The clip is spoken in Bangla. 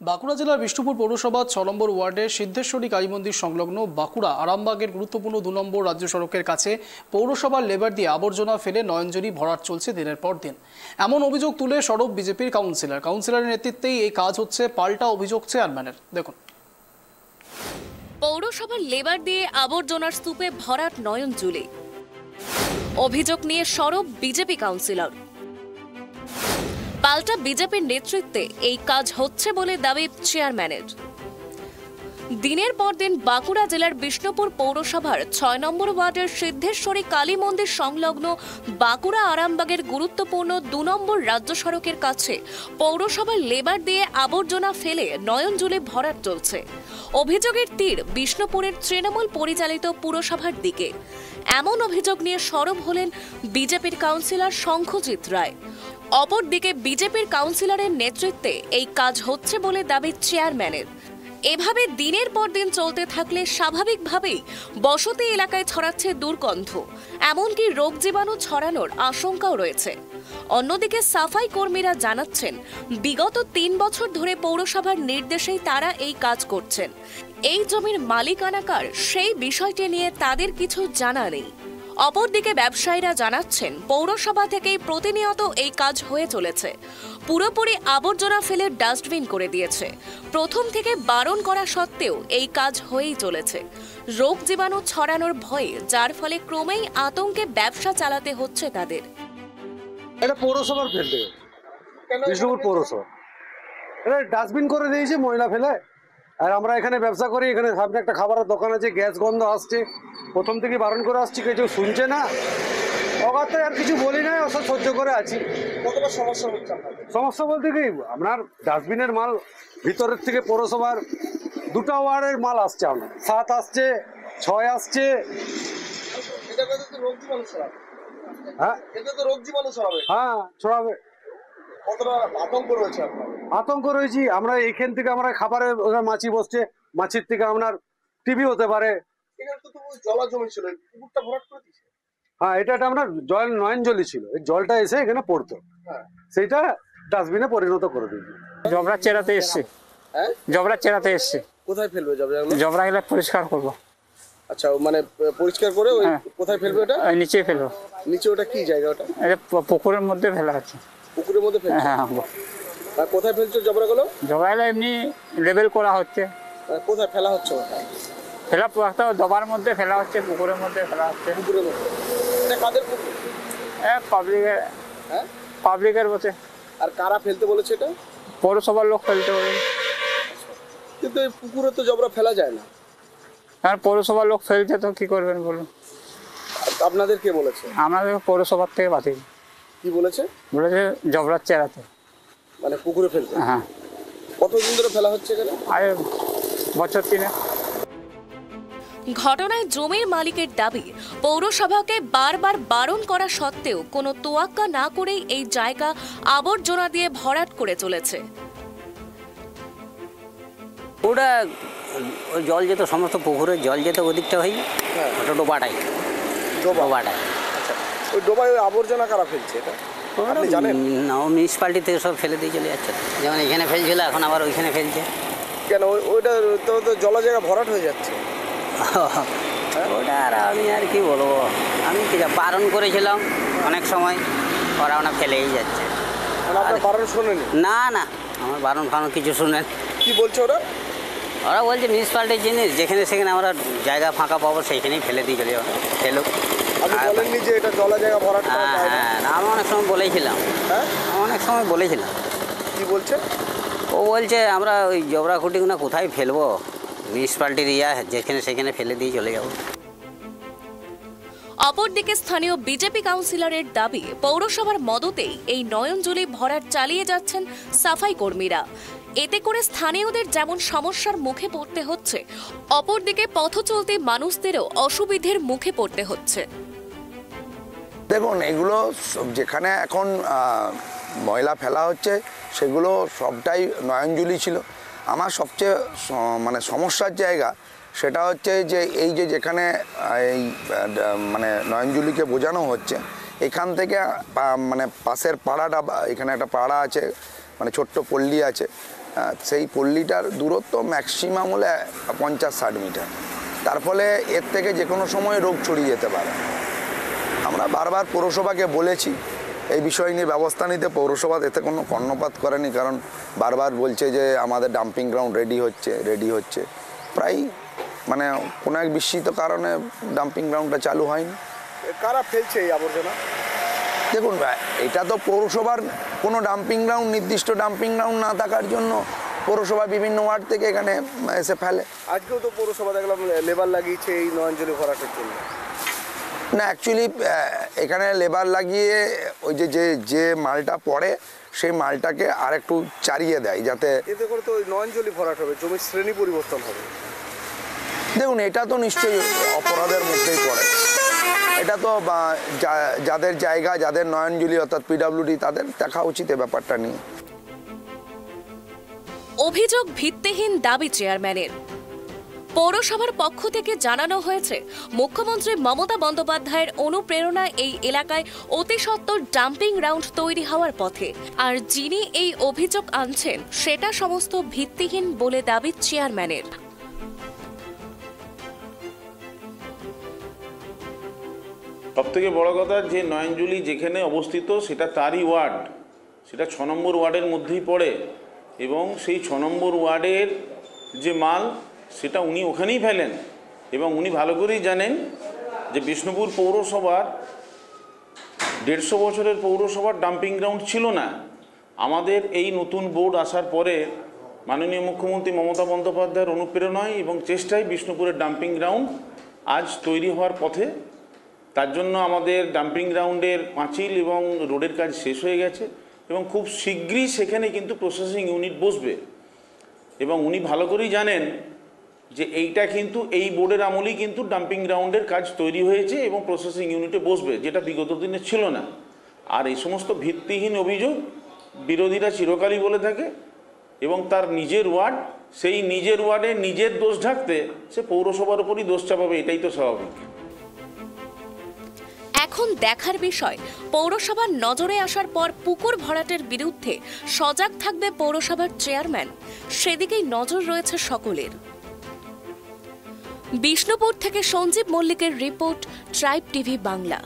বাঁকুড়া জেলার বিষ্ণুপুর পৌরসভার ৬ নম্বর ওয়ার্ডের সিদ্ধেশ্বরী কালী মন্দির সংলগ্ন বাঁকুড়া আরামবাগের গুরুত্বপূর্ণ ২ নম্বর রাজ্য সড়কের কাছে পৌরসভার লেবার দিয়ে আবর্জনা ফেলে নয়নজলি ভরাট চলছে দিনের পর দিন। এমন অভিযোগ তুলে সরব বিজেপির কাউন্সিলরের নেতৃত্বেই এই কাজ হচ্ছে, পাল্টা অভিযোগ চেয়ারম্যানের। দেখুন। পৌরসভার লেবার দিয়ে আবর্জনার স্তূপে ভরাট নয়নজলি, অভিযোগ নিয়ে সরব বিজেপি কাউন্সিলর। পাল্টা বিজেপির নেতৃত্বে এই কাজ হচ্ছে বলে দাবি চেয়ারম্যানের। দিনের পর দিন বাঁকুড়া জেলার বিষ্ণুপুর পৌরসভার ৬ নম্বর ওয়ার্ডের সিদ্ধেশ্বরী কালী মন্দির সংলগ্ন বাঁকুড়া আরামবাগের গুরুত্বপূর্ণ ২ নম্বর রাজ্য সড়কের কাছে পৌরসভার লেবার দিয়ে আবর্জনা ফেলে নয়নজলি ভরাট চলছে। অভিযোগের তীর বিষ্ণুপুরের তৃণমূল পরিচালিত পুরসভার দিকে। এমন অভিযোগ নিয়ে সরব হলেন বিজেপির কাউন্সিলর শঙ্খজিৎ রায়। অপরদিকে বিজেপির কাউন্সিলরের নেতৃত্বে এই কাজ হচ্ছে বলে দাবি চেয়ারম্যানের। এভাবে দিনের পর দিন চলতে থাকলে স্বাভাবিকভাবেই বসতি এলাকায় ছড়াচ্ছে দুর্গন্ধ, এমনকি রোগ জীবাণু ছড়ানোর আশঙ্কাও রয়েছে। অন্যদিকে সাফাই কর্মীরা জানাচ্ছেন, বিগত ৩ বছর ধরে পৌরসভার নির্দেশেই তারা এই কাজ করছেন। এই জমির মালিকানাকার সেই বিষয়টি নিয়ে তাদের কিছু জানা নেই। অপরদিকে ব্যবসায়ীরা জানাচ্ছেন, পৌরসভা থেকেই প্রতিনিয়ত এই কাজ হয়ে চলেছে। পুরোপুরি আবর্জনা ফেলে ডাস্টবিন করে দিয়েছে। প্রথম থেকে বারণ করা সত্ত্বেও এই কাজ হয়েই চলেছে। রোগ জীবাণু ছড়ানোর ভয়ে, যার ফলে ক্রমেই আতঙ্কে ব্যবসা চালাতে হচ্ছে তাদের। এটা পৌরসভার ফেলতে, বিষ্ণুপুর পৌরসভা এটা ডাস্টবিন করে দিয়েছে ময়লা ফেলে। আর আমরা এখানে ব্যবসা করি, এখানে সামনে একটা খাবারের দোকান আছে, গ্যাস গন্ধ আসছে। প্রথম থেকে বারণ করে আসছি, কেউ শুনছে না। অগাতে আর কিছু বলি না, ওসব সহ্য করে আছি। কতটা সমস্যা হচ্ছে? সমস্যা বলতে কি, আপনার ডাস্টবিনের মাল ভিতরের থেকে পৌরসভার 2টা ওয়ার্ডের মাল আসছে, আপনার 7 আসছে, 6 আসছে। হ্যাঁ, এতে তো রোগ জীবাণু ছড়াবে। হ্যাঁ ছড়াবে। কতটা আতঙ্ক রয়েছে আপনার? আতঙ্ক রয়েছি আমরা। এইখান থেকে আমরা খাবারে মাছি বসছে, মাছির থেকে আপনার টিভি হতে পারে। এখানে তো জলা জমি ছিল, পুকুরটা ভরাট করে দিয়েছে। হ্যাঁ, এটা আমরা নয়নজলি ছিল, এই জলটা এসে এখানে পড়তো, সেইটা ডাস্টবিনে পরিণত করে দিয়েছি। জবরা চেরাতে এসছে। হ্যাঁ, জবরা চেরাতে এসছে। কোথায় ফেলবে জবরাগুলো? জবরা গেলে পরিষ্কার করবো। আচ্ছা, মানে পরিষ্কার করে ওই কোথায় ফেলবে ওটা? নিচে ফেলবো। নিচে ওটা কি জায়গা ওটা? এটা পুকুরের মধ্যে ফেলা হচ্ছে। পুকুরের মধ্যে ফেলবে? হ্যাঁ। আর কোথায় ফেলছো জবরাগুলো? জবরাগুলো এমনি লেবেল করা হচ্ছে। কোথায় ফেলা হচ্ছে ওটা? ফেলা একটা ডবার মধ্যে ফেলা হচ্ছে, পুকুরের মধ্যে ফেলা হচ্ছে। পুকুরের মধ্যে? এটা কাদের পুকুর? পাবলিকের। হ্যাঁ, পাবলিকের বসে। আর কারা ফেলতে বলেছে এটা? পৌরসভার লোক ফেলতে বলে। কিন্তু এই পুকুরে তো জবরা ফেলা যায় না। কারণ পৌরসভার লোক ফেলছে, তো কি করবেন বলুন। আপনাদের কে বলেছে? আমাদের পৌরসভার থেকে বাতিল। কি বলেছে? বলেছে জবরা চেরাতে, মানে পুকুরে ফেলতে। হ্যাঁ। কতদিন ধরে ফেলা হচ্ছে এখানে? আরে বছর 3। ঘটনায় জমির মালিকের দাবি, পৌরসভাকে বারবার বারণ করা সত্ত্বেও কোনো তোয়াক্কা না করেই এই জায়গা আবর্জনা দিয়ে ভরাট করে চলেছে। ওটা ওই জল যেত, সমস্ত পুকুরের জল যেত ওদিকটা হয়ে ওটা ডোবাটাই। ডোবাটাই। আচ্ছা, ওই ডোবায় ওই আবর্জনা কারা ফেলছে এটা আপনি জানেন? না, ও মিউনিসিপ্যালিটি থেকে সব ফেলে দিয়ে চলে যাচ্ছে। যেমন এখানে ফেলছিল, এখন আবার ওইখানে ফেলছে। কেন? ওইটা তো জলা জায়গা ভরাট হয়ে যাচ্ছে। ওটা আর আমি আর কি বলবো, আমি কি বারণ করেছিলাম অনেক সময়, ওরা ওনা ফেলেই যাচ্ছে। আপনার বারণ শোনেনি? না না, আমার বারণ ফারণ কিছু শুনেন। কি বলছে ওরা? ওরা বলছে মিউনিসিপ্যালিটির জিনিস, যেখানে সেখানে আমরা জায়গা ফাঁকা পাবো সেইখানেই ফেলে দিয়ে চলে যাবো। ফেলুক। আপনি বলেননি যে এটা জলা জায়গা ভরাট করা যায় না? হ্যাঁ, আমি অনেক সময় বলেছিলাম। হ্যাঁ, অনেক সময় বলেছিলাম। কি বলছে? ও বলছে আমরা ওই জবরা খুঁটিগুলো কোথায় ফেলবো, মিউনিসিপ্যালিটির যেখানে সেখানে ফেলে দিয়ে চলে যাবো। অপরদিকে স্থানীয় বিজেপি কাউন্সিলরের দাবি, পৌরসভার মদতেই এই নয়নজলি ভরাট চালিয়ে যাচ্ছেন সাফাই কর্মীরা। এতে করে স্থানীয়দের যেমন সমস্যার মুখে পড়তে হচ্ছে, অপরদিকে পথ চলতি মানুষদেরও অসুবিধের মুখে পড়তে হচ্ছে। দেখুন, এগুলো যেখানে এখন ময়লা ফেলা হচ্ছে সেগুলো সবটাই নয়নজলি ছিল। আমার সবচেয়ে মানে সমস্যার জায়গা সেটা হচ্ছে যে এই যে যেখানে এই মানে নয়নজলিকে বোঝানো হচ্ছে, এখান থেকে মানে পাশের পাড়াটা, এখানে একটা পাড়া আছে, মানে ছোট্ট পল্লী আছে, সেই পল্লীটার দূরত্ব ম্যাক্সিমাম হলে 50-60 মিটার। তার ফলে এর থেকে যে কোনো সময় রোগ ছড়িয়ে যেতে পারে। আমরা বারবার পৌরসভাকে বলেছি এই বিষয় নিয়ে ব্যবস্থা নিতে, পৌরসভা এতে কোনো কর্ণপাত করেনি, কারণ বারবার বলছে যে আমাদের ডাম্পিং গ্রাউন্ড রেডি হচ্ছে। প্রায় মানে কোনো এক বিস্মিত কারণে ডাম্পিং গ্রাউন্ডটা চালু হয়নি। কারা ফেলছে এই আবর্জনা? দেখুন, এটা তো পৌরসভার কোনো ডাম্পিং গ্রাউন্ড, নির্দিষ্ট ডাম্পিং গ্রাউন্ড না থাকার জন্য পৌরসভা বিভিন্ন ওয়ার্ড থেকে এখানে এসে ফেলে। আজকেও তো পৌরসভা দেখলাম লেবার লাগিয়েছে এই নয়নজলি ভরাটের জন্য। না, অ্যাকচুয়ালি এখানে লেবার লাগিয়ে ওই যে মালটা পড়ে সেই মালটাকে আর একটু চারিয়ে দেয়, যাতে এতে করে তো ওই নয়নজলি ভরাট হবে, জমির শ্রেণী পরিবর্তন হবে। দেখুন, এটা তো নিশ্চয়ই অপরাধের মধ্যেই পড়ে। এটা তো যাদের জায়গা, যাদের নয়নজলি অর্থাৎ পিডব্লিউডি, তাদের দেখা উচিত এ ব্যাপারটা নিয়ে। অভিযোগ ভিত্তিহীন দাবি চেয়ারম্যানের। পৌরসভার পক্ষ থেকে জানানো হয়েছে, মুখ্যমন্ত্রী মমতা বন্দ্যোপাধ্যায়ের অনুপ্রেরণায় এই এলাকায় অতি সত্বর ডাম্পিং গ্রাউন্ড তৈরি হওয়ার পথে। আর যিনি এই অভিযোগ আনছেন সেটা সমস্ত ভিত্তিহীন বলে দাবি চেয়ারম্যানের। সবথেকে বড় কথা, যে নয়নজলি যেখানে অবস্থিত সেটা তারই ওয়ার্ড, সেটা 6 নম্বর ওয়ার্ডের মধ্যেই পড়ে, এবং সেই 6 নম্বর ওয়ার্ডের যে মাল সেটা উনি ওখানেই ফেলেন। এবং উনি ভালো করেই জানেন যে বিষ্ণুপুর পৌরসভার 150 বছরের পৌরসভার ডাম্পিং গ্রাউন্ড ছিল না। আমাদের এই নতুন বোর্ড আসার পরে মাননীয় মুখ্যমন্ত্রী মমতা বন্দ্যোপাধ্যায়ের অনুপ্রেরণায় এবং চেষ্টায় বিষ্ণুপুরের ডাম্পিং গ্রাউন্ড আজ তৈরি হওয়ার পথে। তার জন্য আমাদের ডাম্পিং গ্রাউন্ডের পাঁচিল এবং রোডের কাজ শেষ হয়ে গেছে, এবং খুব শীঘ্রই সেখানে কিন্তু প্রসেসিং ইউনিট বসবে। এবং উনি ভালো করেই জানেন যে এইটা কিন্তু এই বোর্ডের আমলেই কিন্তু ডাম্পিং গ্রাউন্ডের কাজ তৈরি হয়েছে এবং প্রসেসিং ইউনিটে বসবে, যেটা বিগত দিনে ছিল না। আর এই সমস্ত ভিত্তিহীন অভিযোগ বিরোধীরা চিরকালই বলে থাকে, এবং তার নিজের ওয়ার্ড, সেই নিজের ওয়ার্ডে নিজের দোষ ঢাকতে সে পৌরসভার উপরই দোষ চাপাবে, এটাই তো স্বাভাবিক। এখন দেখার বিষয়, পৌরসভার নজরে আসার পর পুকুর ভরাটের বিরুদ্ধে সজাগ থাকবে পৌরসভার চেয়ারম্যান, সেদিকেই নজর রয়েছে সকলের। বিষ্ণুপুর থেকে সঞ্জীব মল্লিকের রিপোর্ট, ট্রাইব টিভি বাংলা।